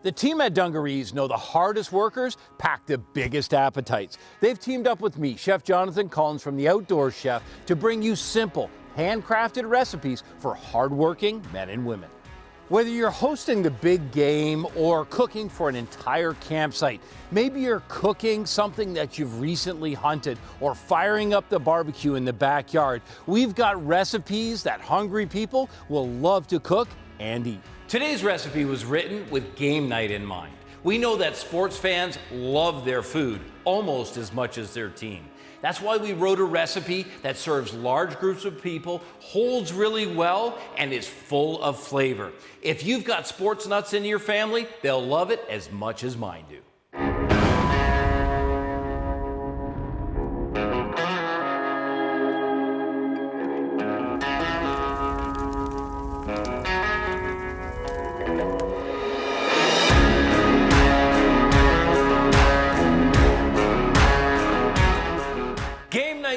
The team at Dungarees know the hardest workers pack the biggest appetites. They've teamed up with me, Chef Jonathan Collins from The Outdoors Chef, to bring you simple, handcrafted recipes for hardworking men and women. Whether you're hosting the big game or cooking for an entire campsite, maybe you're cooking something that you've recently hunted or firing up the barbecue in the backyard, we've got recipes that hungry people will love to cook and eat. Today's recipe was written with game night in mind. We know that sports fans love their food almost as much as their team. That's why we wrote a recipe that serves large groups of people, holds really well, and is full of flavor. If you've got sports nuts in your family, they'll love it as much as mine do.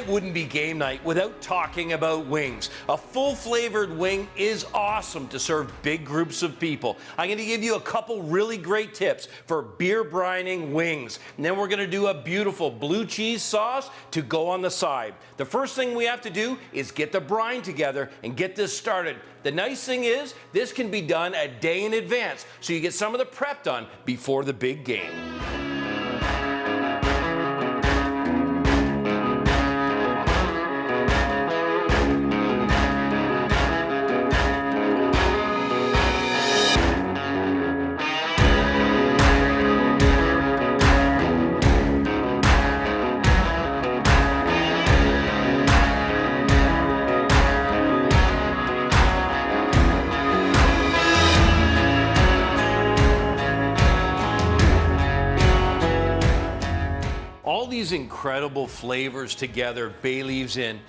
Wouldn't be game night without talking about wings. A full flavored wing is awesome to serve big groups of people. I'm going to give you a couple really great tips for beer brining wings. And then we're going to do a beautiful blue cheese sauce to go on the side. The first thing we have to do is get the brine together and get this started. The nice thing is this can be done a day in advance, so you get some of the prep done before the big game. These incredible flavors together, bay leaves in,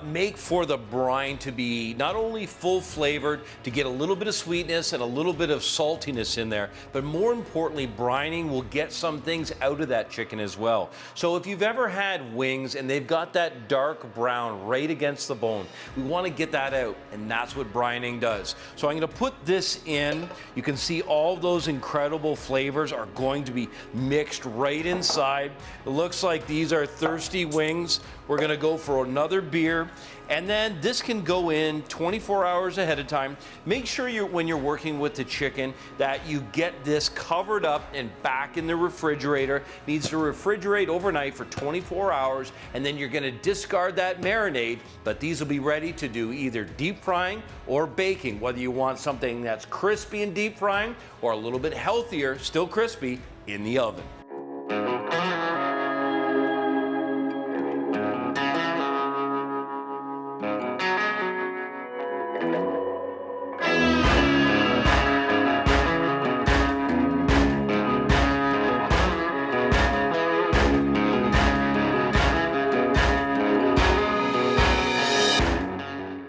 make for the brine to be not only full flavored, to get a little bit of sweetness and a little bit of saltiness in there, but more importantly, brining will get some things out of that chicken as well. So if you've ever had wings and they've got that dark brown right against the bone, we want to get that out, and that's what brining does. So I'm going to put this in. You can see all those incredible flavors are going to be mixed right inside. It looks like these are thirsty wings. We're gonna go for another beer, and then this can go in 24 hours ahead of time. Make sure when you're working with the chicken that you get this covered up and back in the refrigerator. It needs to refrigerate overnight for 24 hours, and then you're gonna discard that marinade, but these will be ready to do either deep frying or baking, whether you want something that's crispy in deep frying or a little bit healthier, still crispy, in the oven.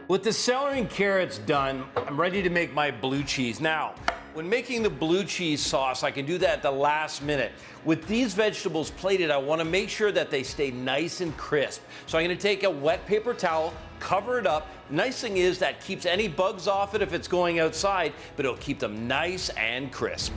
With the celery and carrots done, I'm ready to make my blue cheese. Now, when making the blue cheese sauce, I can do that at the last minute. With these vegetables plated, I want to make sure that they stay nice and crisp. So I'm going to take a wet paper towel, cover it up. The nice thing is that keeps any bugs off it if it's going outside, but it'll keep them nice and crisp.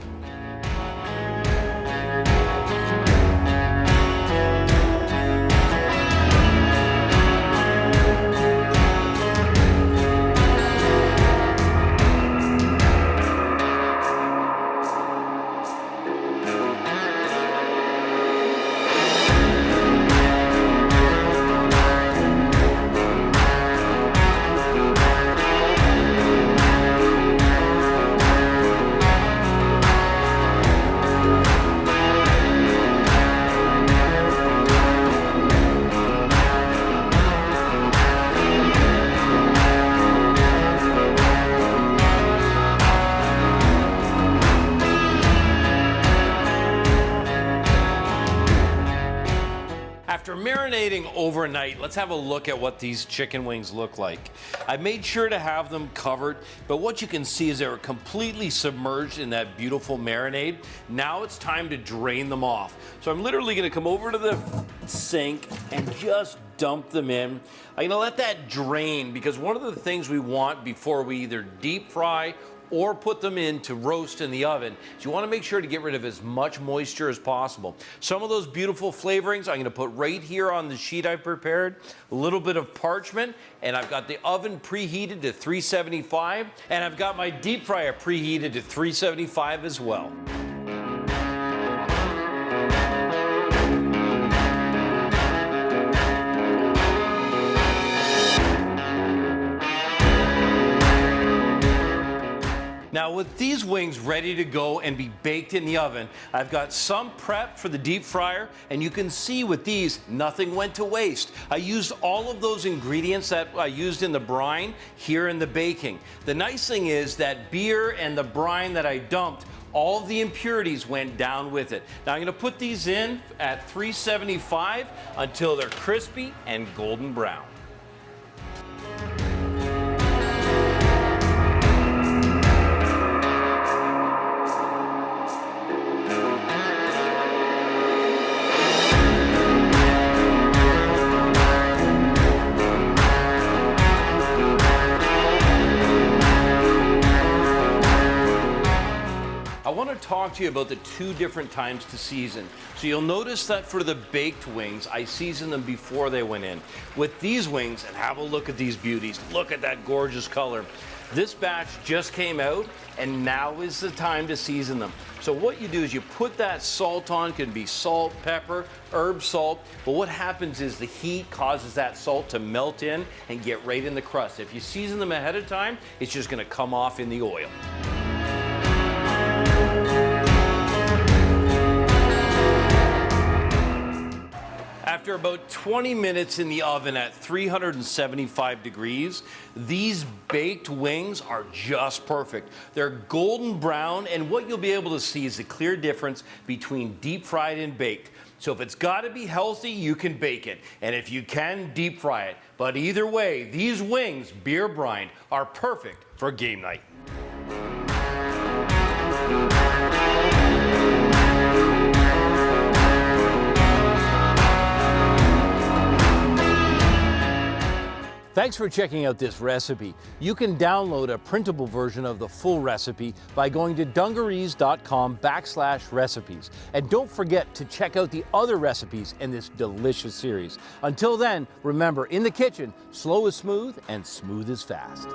After marinating overnight, let's have a look at what these chicken wings look like. I made sure to have them covered, but what you can see is they were completely submerged in that beautiful marinade. Now it's time to drain them off. So I'm literally gonna come over to the sink and just dump them in. I'm gonna let that drain, because one of the things we want before we either deep fry or put them in to roast in the oven, is you want to make sure to get rid of as much moisture as possible. Some of those beautiful flavorings I'm going to put right here on the sheet I've prepared. A little bit of parchment, and I've got the oven preheated to 375, and I've got my deep fryer preheated to 375 as well. Now with these wings ready to go and be baked in the oven, I've got some prep for the deep fryer, and you can see with these, nothing went to waste. I used all of those ingredients that I used in the brine here in the baking. The nice thing is that beer and the brine that I dumped, all of the impurities went down with it. Now I'm going to put these in at 375 until they're crispy and golden brown. I want to talk to you about the two different times to season. So you'll notice that for the baked wings, I seasoned them before they went in. With these wings, and have a look at these beauties. Look at that gorgeous color. This batch just came out, and now is the time to season them. So what you do is you put that salt on. It can be salt, pepper, herb salt. But what happens is the heat causes that salt to melt in and get right in the crust. If you season them ahead of time, it's just going to come off in the oil. After about 20 minutes in the oven at 375 degrees, these baked wings are just perfect. They're golden brown, and what you'll be able to see is the clear difference between deep fried and baked. So if it's got to be healthy, you can bake it. And if you can, deep fry it. But either way, these wings, beer brine, are perfect for game night. Thanks for checking out this recipe. You can download a printable version of the full recipe by going to dungarees.com/recipes. And don't forget to check out the other recipes in this delicious series. Until then, remember, in the kitchen, slow is smooth and smooth is fast.